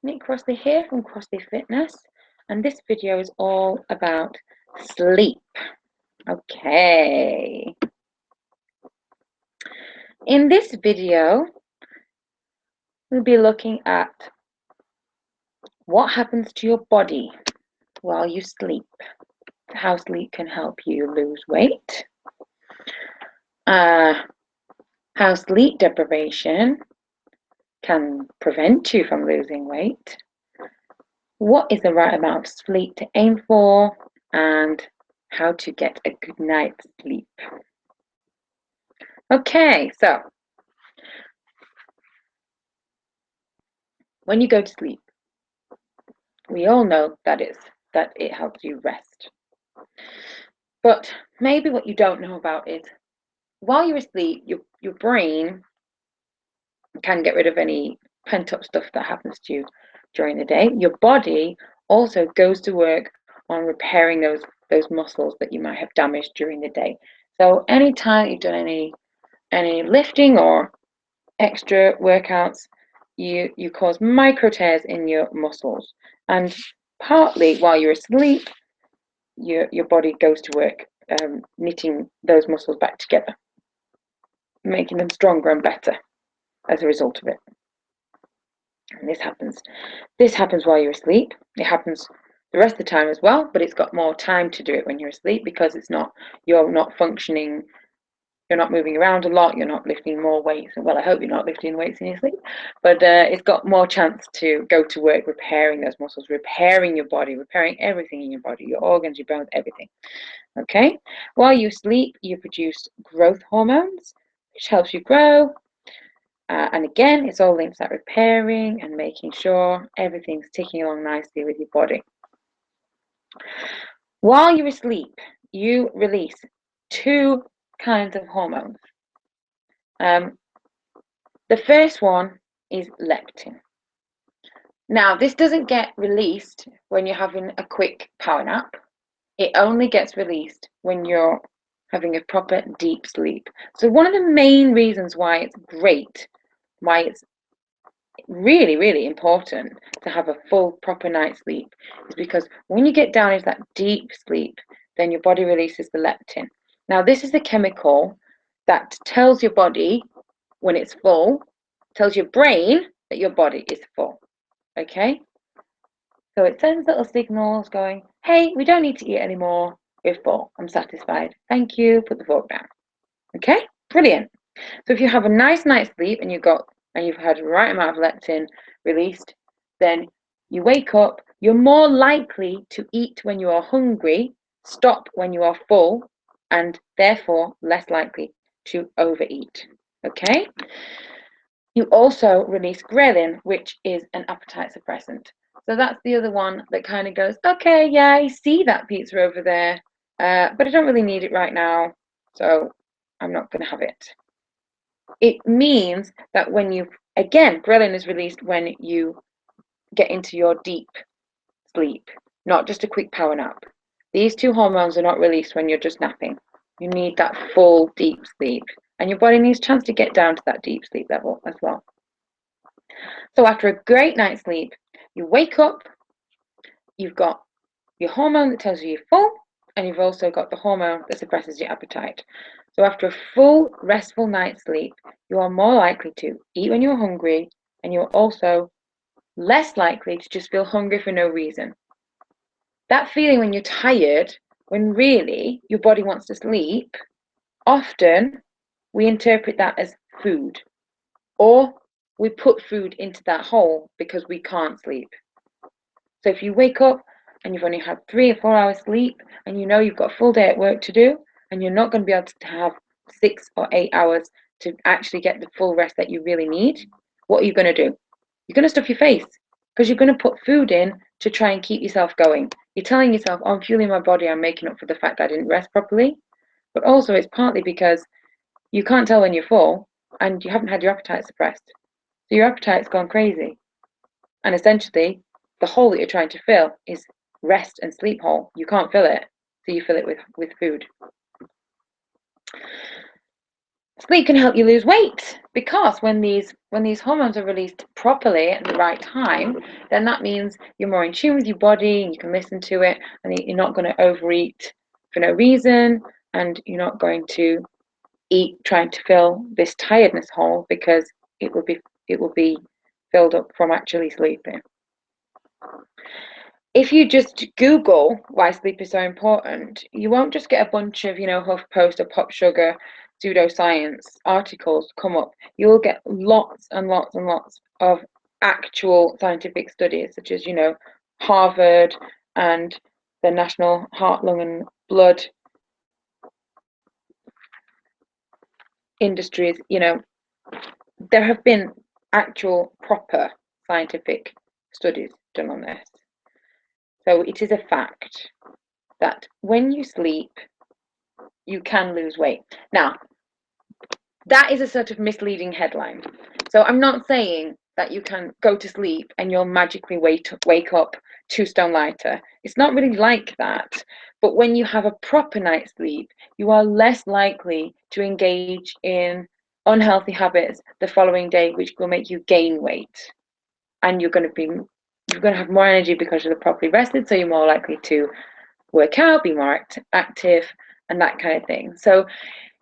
Nick Crossley here from Crossley Fitness, and this video is all about sleep. Okay. In this video, we'll be looking at what happens to your body while you sleep, how sleep can help you lose weight, how sleep deprivation can prevent you from losing weight, what is the right amount of sleep to aim for, and how to get a good night's sleep. Okay, so when you go to sleep, we all know that it helps you rest. But maybe what you don't know about is while you're asleep, your brain can get rid of any pent up stuff that happens to you during the day. Your body also goes to work on repairing those muscles that you might have damaged during the day. So anytime you've done any lifting or extra workouts, you cause micro tears in your muscles, and partly while you're asleep, your body goes to work knitting those muscles back together, making them stronger and better as a result of it. And this happens while you're asleep. It happens the rest of the time as well, but it's got more time to do it when you're asleep because you're not functioning. You're not moving around a lot, you're not lifting more weights. Well, I hope you're not lifting weights in your sleep, but it's got more chance to go to work repairing those muscles, repairing your body, repairing everything in your body, your organs, your bones, everything. Okay? While you sleep, you produce growth hormones, which helps you grow. And again, it's all linked to that repairing and making sure everything's ticking along nicely with your body. While you're asleep, you release two kinds of hormones. The first one is leptin. Now, this doesn't get released when you're having a quick power nap. It only gets released when you're having a proper deep sleep. So one of the main reasons why it's great, why it's really, really important to have a full, proper night's sleep is because when you get down into that deep sleep, then your body releases the leptin. Now, this is the chemical that tells your body when it's full, tells your brain that your body is full. Okay? So it sends little signals going, hey, we don't need to eat anymore. We're full. I'm satisfied. Thank you. Put the fork down. Okay? Brilliant. So if you have a nice night's sleep and you've had the right amount of leptin released, then you wake up, you're more likely to eat when you are hungry, stop when you are full, and therefore less likely to overeat. Okay? You also release ghrelin, which is an appetite suppressant. So that's the other one that kind of goes, okay, yeah, I see that pizza over there, but I don't really need it right now, so I'm not going to have it. It means that again, ghrelin is released when you get into your deep sleep, not just a quick power nap. These two hormones are not released when you're just napping. You need that full deep sleep, and your body needs a chance to get down to that deep sleep level as well. So after a great night's sleep, you wake up, you've got your hormone that tells you you're full, and you've also got the hormone that suppresses your appetite. So after a full, restful night's sleep, you are more likely to eat when you're hungry, and you're also less likely to just feel hungry for no reason. That feeling when you're tired, when really your body wants to sleep, often we interpret that as food, or we put food into that hole because we can't sleep. So if you wake up and you've only had 3 or 4 hours sleep and you know you've got a full day at work to do and you're not going to be able to have 6 or 8 hours to actually get the full rest that you really need, what are you going to do? You're going to stuff your face because you're going to put food in to try and keep yourself going. You're telling yourself, oh, I'm fueling my body, I'm making up for the fact that I didn't rest properly. But also it's partly because you can't tell when you're full and you haven't had your appetite suppressed. So your appetite's gone crazy. And essentially, the hole that you're trying to fill is rest and sleep hole. You can't fill it, so you fill it with food. Sleep can help you lose weight because when these hormones are released properly at the right time, then that means you're more in tune with your body and you can listen to it, and you're not going to overeat for no reason, and you're not going to eat trying to fill this tiredness hole because it will be filled up from actually sleeping. If you just Google why sleep is so important, you won't just get a bunch of, HuffPost or Pop Sugar pseudoscience articles come up. You'll get lots and lots and lots of actual scientific studies, such as, Harvard and the National Heart, Lung and Blood industries. There have been actual proper scientific studies done on this. So it is a fact that when you sleep, you can lose weight. Now, that is a sort of misleading headline. So I'm not saying that you can go to sleep and you'll magically wake up 2 stone lighter. It's not really like that. But when you have a proper night's sleep, you are less likely to engage in unhealthy habits the following day, which will make you gain weight. And you're going to have more energy because you're properly rested, so you're more likely to work out, be more active, and that kind of thing. So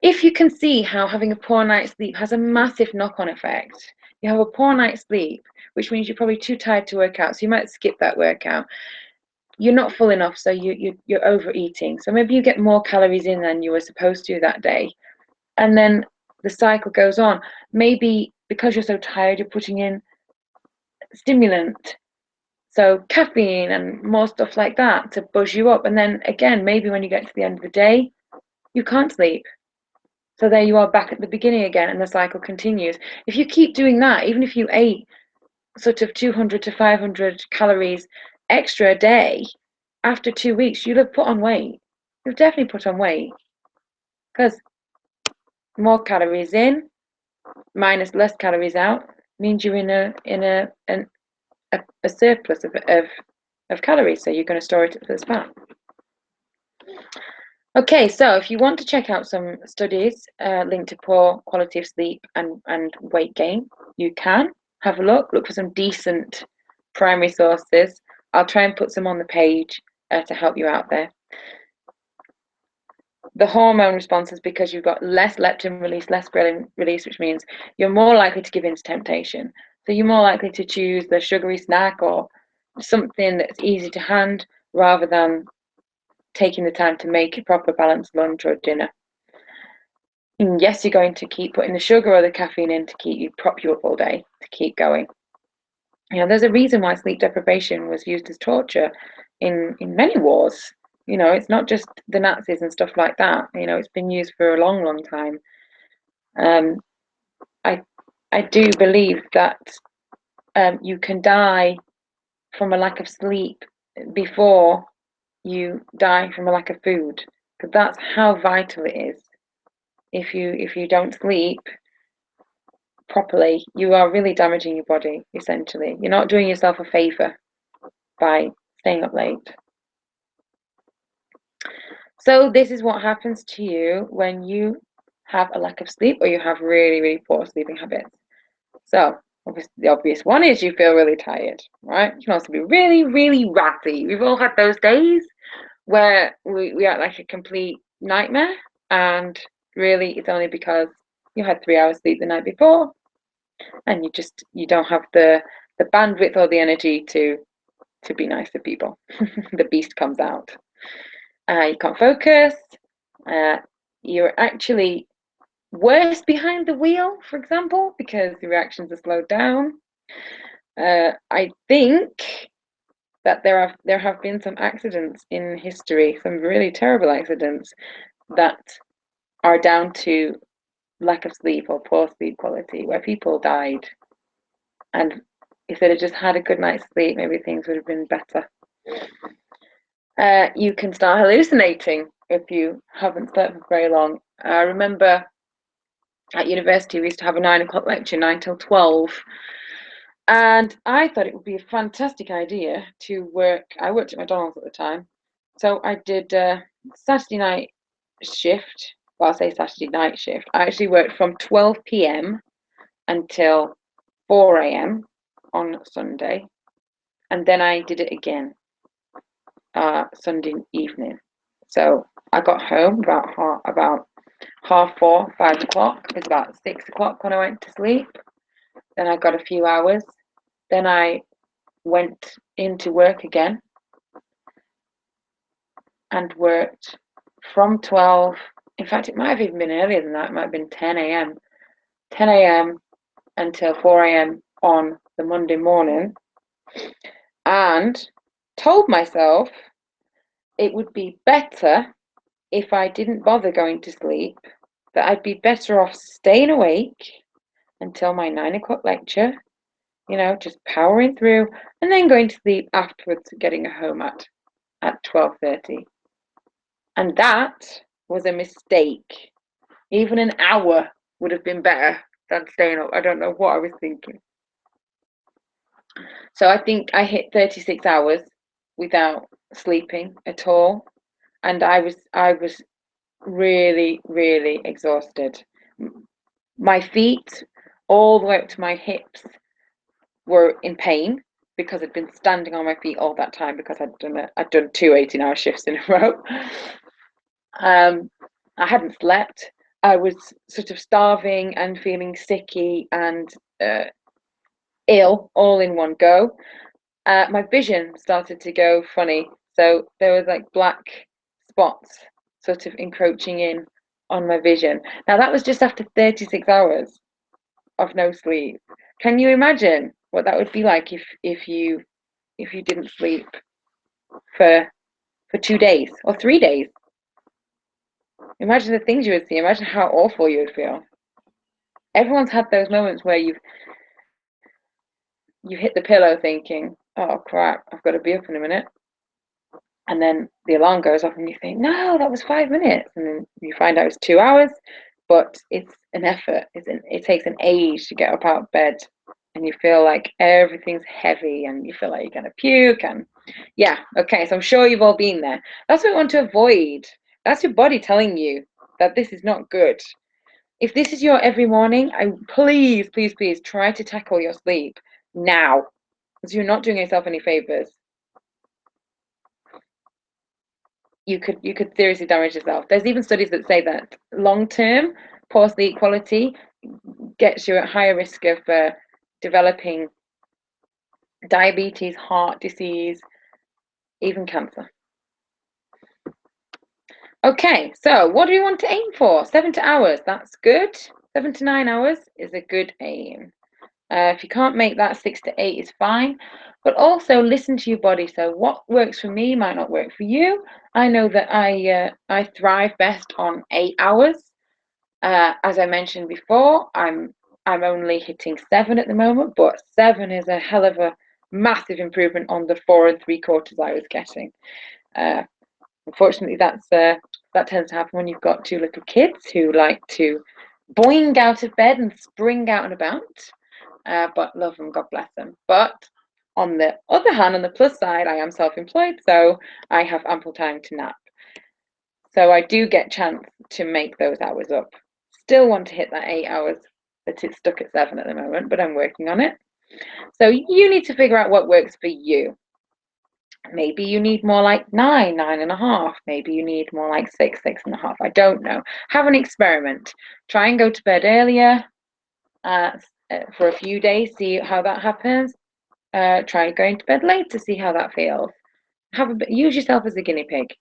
if you can see how having a poor night's sleep has a massive knock-on effect, you have a poor night's sleep, which means you're probably too tired to work out, so you might skip that workout. You're not full enough, so you're overeating. So maybe you get more calories in than you were supposed to that day, and then the cycle goes on. Maybe because you're so tired, you're putting in stimulant, so caffeine and more stuff like that to buzz you up, and then again, maybe when you get to the end of the day, you can't sleep. So there you are back at the beginning again, and the cycle continues. If you keep doing that, even if you ate sort of 200 to 500 calories extra a day, after 2 weeks, you'll have put on weight. You've definitely put on weight because more calories in minus less calories out means you're in a surplus of calories, so you're going to store it as fat. Okay, so if you want to check out some studies linked to poor quality of sleep and weight gain, you can have a look for some decent primary sources. I'll try and put some on the page to help you out there. The hormone response is because you've got less leptin release, less ghrelin release, which means you're more likely to give in to temptation. So you're more likely to choose the sugary snack or something that's easy to hand rather than taking the time to make a proper balanced lunch or dinner. And yes, you're going to keep putting the sugar or the caffeine in to prop you up all day, to keep going. There's a reason why sleep deprivation was used as torture in many wars. It's not just the Nazis and stuff like that. It's been used for a long, long time. I do believe that you can die from a lack of sleep before you die from a lack of food, because that's how vital it is. If you don't sleep properly, you are really damaging your body, essentially. You're not doing yourself a favor by staying up late. So this is what happens to you when you have a lack of sleep or you have really, really poor sleeping habits. So the obvious one is you feel really tired, right? You can also be really, really ratty. We've all had those days where we act like a complete nightmare, and really it's only because you had 3 hours sleep the night before and you don't have the bandwidth or the energy to be nice to people. The beast comes out. You can't focus. You're actually worse behind the wheel, for example, because the reactions are slowed down. I think that there have been some accidents in history, some really terrible accidents that are down to lack of sleep or poor sleep quality, where people died, and if they'd have just had a good night's sleep, maybe things would have been better. You can start hallucinating if you haven't slept for very long. I remember at university we used to have a 9 o'clock lecture, 9 till 12, and I thought it would be a fantastic idea to work. I worked at McDonald's at the time, so I did a Saturday night shift well, I'll say Saturday night shift. I actually worked from 12 p.m. until 4 a.m. on Sunday, and then I did it again Sunday evening. So I got home about half 4, 5 o'clock. It was about 6 o'clock when I went to sleep. Then I got a few hours. Then I went into work again and worked from 12. In fact, it might have even been earlier than that. It might have been 10 a.m. 10 a.m. until 4 a.m. on the Monday morning, and told myself it would be better if I didn't bother going to sleep, that I'd be better off staying awake until my 9 o'clock lecture, just powering through, and then going to sleep afterwards, getting home at 12:30. And that was a mistake. Even an hour would have been better than staying up. I don't know what I was thinking. So I think I hit 36 hours without sleeping at all, and I was really, really exhausted. My feet, all the way up to my hips, were in pain because I'd been standing on my feet all that time because I'd done two 18-hour shifts in a row. I hadn't slept. I was sort of starving and feeling sicky and ill all in one go. My vision started to go funny. So there was like black spots sort of encroaching in on my vision. Now that was just after 36 hours of no sleep. Can you imagine what that would be like if you didn't sleep for 2 days or 3 days? Imagine the things you would see. Imagine how awful you would feel. Everyone's had those moments where you hit the pillow thinking, "Oh crap, I've got to be up in a minute." And then the alarm goes off and you think, no, that was 5 minutes. And then you find out it's 2 hours, but it's an effort. It takes an age to get up out of bed, and you feel like everything's heavy and you feel like you're going to puke. And yeah, okay, so I'm sure you've all been there. That's what we want to avoid. That's your body telling you that this is not good. If this is your every morning, please, please, please try to tackle your sleep now, because you're not doing yourself any favors. You could seriously damage yourself. There's even studies that say that long-term poor sleep quality gets you at higher risk of developing diabetes, heart disease, even cancer. Okay, so what do we want to aim for? 7 hours, that's good. 7 to 9 hours is a good aim. If you can't make that, 6 to 8 is fine, but also listen to your body. So what works for me might not work for you. I know that I thrive best on 8 hours. As I mentioned before, I'm only hitting 7 at the moment, but 7 is a hell of a massive improvement on the 4 3/4 I was getting. Unfortunately, that tends to happen when you've got two little kids who like to boing out of bed and spring out and about. But love them, God bless them. But on the other hand, on the plus side, I am self-employed, so I have ample time to nap. So I do get chance to make those hours up. Still want to hit that 8 hours, but it's stuck at 7 at the moment, but I'm working on it. So you need to figure out what works for you. Maybe you need more like 9, 9.5. Maybe you need more like 6, 6.5. I don't know. Have an experiment. Try and go to bed earlier for a few days, see how that happens. Try going to bed late to see how that feels. Use yourself as a guinea pig.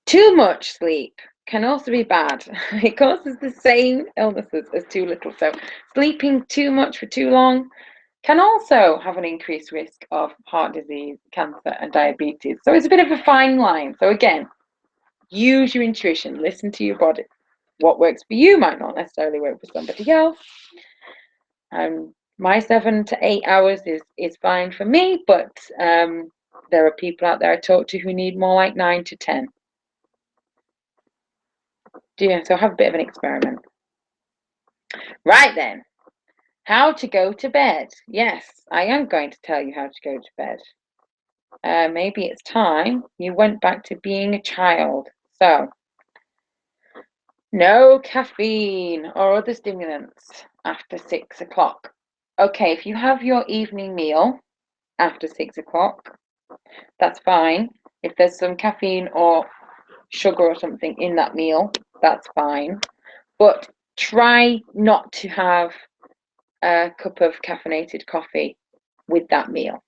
Too much sleep can also be bad. It causes the same illnesses as too little. So sleeping too much for too long can also have an increased risk of heart disease, cancer, and diabetes. So it's a bit of a fine line. So again, use your intuition, listen to your body. What works for you might not necessarily work for somebody else. My 7 to 8 hours is fine for me, but there are people out there I talk to who need more like 9 to 10. Yeah, so have a bit of an experiment. Right then, how to go to bed. Yes, I am going to tell you how to go to bed. Maybe it's time you went back to being a child. So No caffeine or other stimulants after 6 o'clock. Okay, if you have your evening meal after 6 o'clock, that's fine. If there's some caffeine or sugar or something in that meal, that's fine. But try not to have a cup of caffeinated coffee with that meal,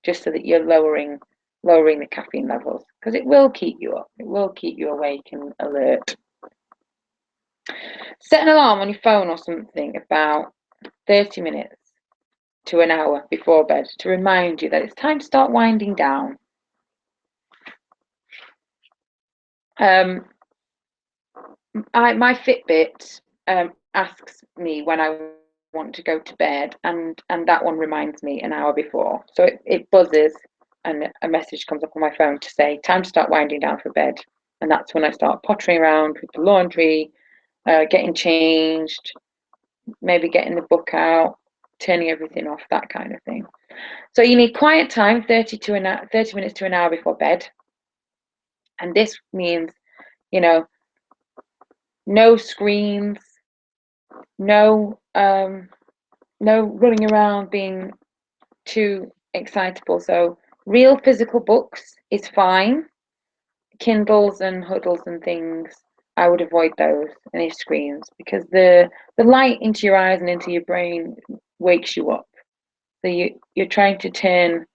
just so that you're lowering the caffeine levels, because it will keep you up. It will keep you awake and alert. Set an alarm on your phone or something about 30 minutes to an hour before bed to remind you that it's time to start winding down. My Fitbit asks me when I want to go to bed, and that one reminds me an hour before. So it buzzes, and a message comes up on my phone to say time to start winding down for bed. And that's when I start pottering around with the laundry, getting changed, maybe getting the book out, turning everything off, that kind of thing. So you need quiet time, 30 minutes to an hour before bed. And this means, you know, no screens, no no running around being too excitable. So real physical books is fine. Kindles and Huddles and things, I would avoid those, any screens, because the light into your eyes and into your brain wakes you up. So you're trying to turn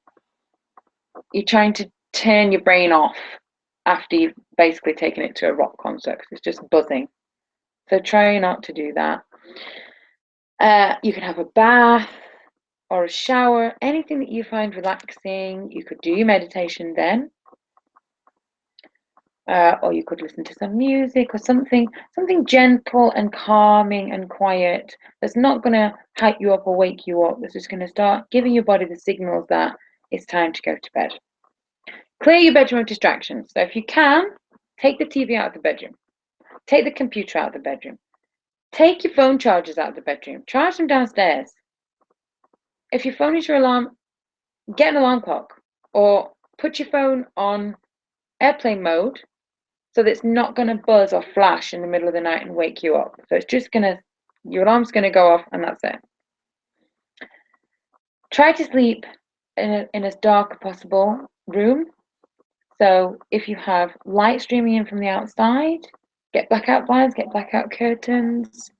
your brain off after you've basically taken it to a rock concert, because it's just buzzing. So try not to do that. You can have a bath or a shower, anything that you find relaxing. You could do your meditation then, or you could listen to some music or something gentle and calming and quiet that's not going to hype you up or wake you up. That's just going to start giving your body the signals that it's time to go to bed. Clear your bedroom of distractions. So if you can, take the TV out of the bedroom, take the computer out of the bedroom, take your phone chargers out of the bedroom, charge them downstairs. If your phone is your alarm, get an alarm clock, or put your phone on airplane mode so that it's not going to buzz or flash in the middle of the night and wake you up. So it's just your alarm's going to go off, and that's it. Try to sleep in as dark as possible room. So if you have light streaming in from the outside, get blackout blinds, get blackout curtains.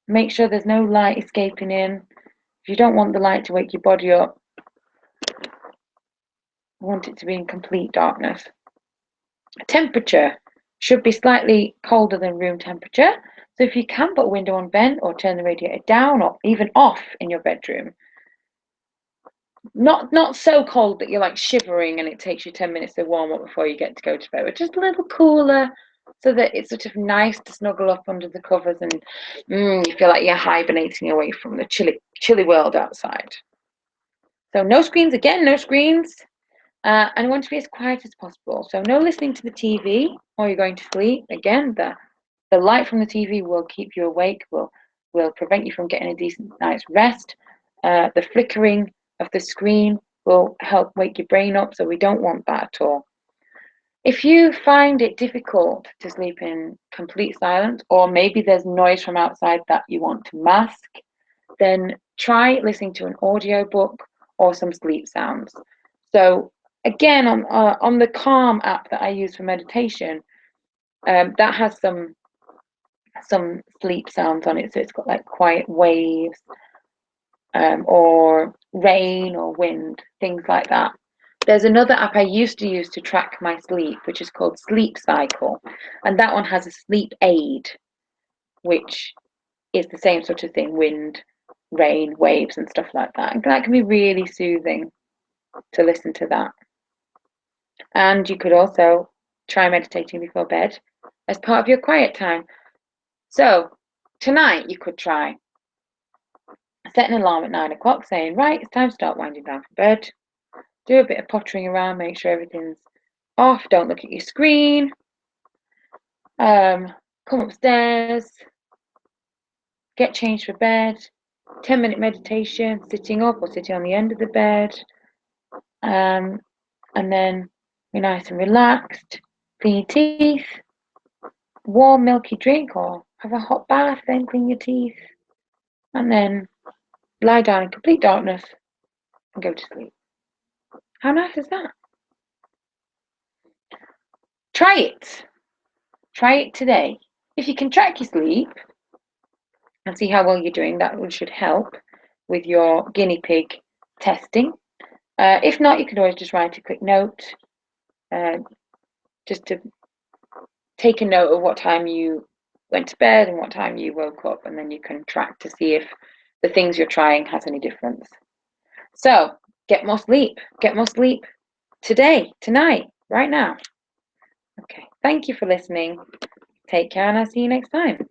Make sure there's no light escaping in. If you don't want the light to wake your body up, you want it to be in complete darkness. Temperature should be slightly colder than room temperature. So if you can put a window on vent or turn the radiator down or even off in your bedroom, not so cold that you're like shivering and it takes you 10 minutes to warm up before you get to go to bed, but just a little cooler so that it's sort of nice to snuggle up under the covers and you feel like you're hibernating away from the chilly world outside. So no screens again, no screens. And I want to be as quiet as possible. So no listening to the TV while you're going to sleep. Again, the light from the TV will keep you awake, will prevent you from getting a decent night's rest. The flickering of the screen will help wake your brain up, so we don't want that at all. If you find it difficult to sleep in complete silence, or maybe there's noise from outside that you want to mask, then try listening to an audiobook or some sleep sounds. So again, on the Calm app that I use for meditation, that has some sleep sounds on it. So it's got like quiet waves, or rain or wind, things like that. There's another app I used to use to track my sleep, which is called Sleep Cycle, and that one has a sleep aid, which is the same sort of thing: wind, rain, waves, and stuff like that. And that can be really soothing to listen to that. And you could also try meditating before bed as part of your quiet time. So tonight you could try set an alarm at 9 o'clock saying, right, it's time to start winding down for bed. Do a bit of pottering around, make sure everything's off, don't look at your screen. Come upstairs, get changed for bed, 10-minute meditation, sitting up or sitting on the end of the bed. And then be nice and relaxed, clean your teeth, warm milky drink or have a hot bath, then clean your teeth, and then lie down in complete darkness and go to sleep. How nice is that? Try it. Try it today. If you can track your sleep and see how well you're doing, that should help with your guinea pig testing. If not, you can always just write a quick note, just to take a note of what time you went to bed and what time you woke up, and then you can track to see if the things you're trying has any difference. So get more sleep. Get more sleep today, tonight, right now. Okay. Thank you for listening. Take care, and I'll see you next time.